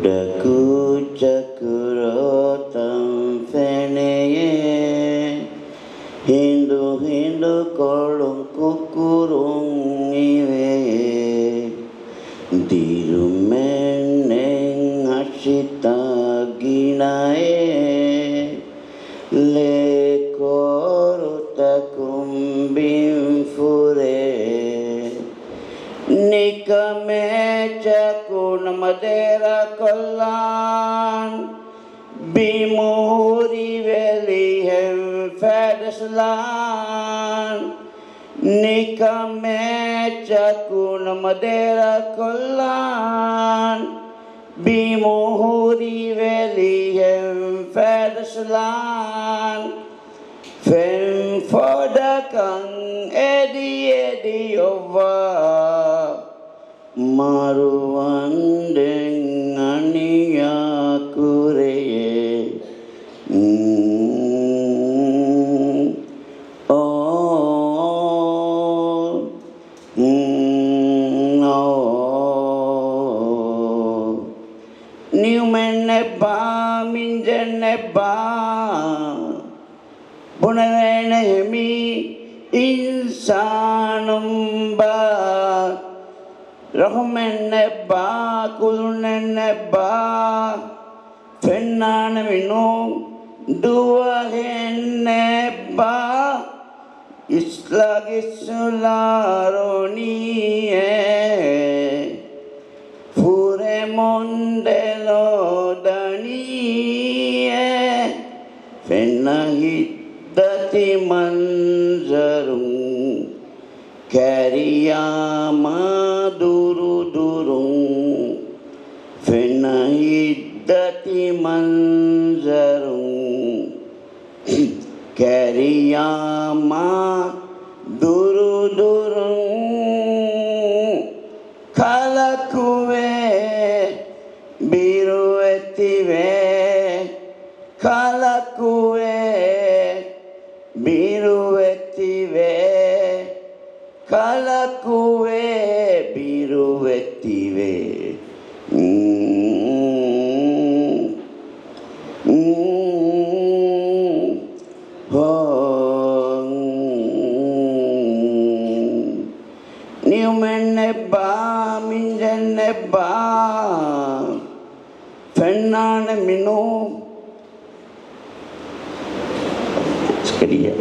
Kudaku cakurotam feneye Hindu kolung kukurung iwe Dirumeneng asita ginae Lekorutakum bimfure Nikame cakun madera kollan Bimuri velihem fadaslan Nikame cakun madera kollan Bimuri velihem fadaslan Fem fodakang edi ova Maruandeng aniyakureye Niumeneba minjeneba Bunanehemi insanumba Rahmeneba kuluneneba Fennanaminu duaheneba Islagisularoniye Fure mondelo daniye Fennahidati manzarum Kariyama durudurung Fennahidati manzarum Kariyama durudurung Kalakuwe biruetiwe Kalakuwe biruetiwe Kalakuwe biruetiwe Niumeneba minjeneba Fennane minu Sekalian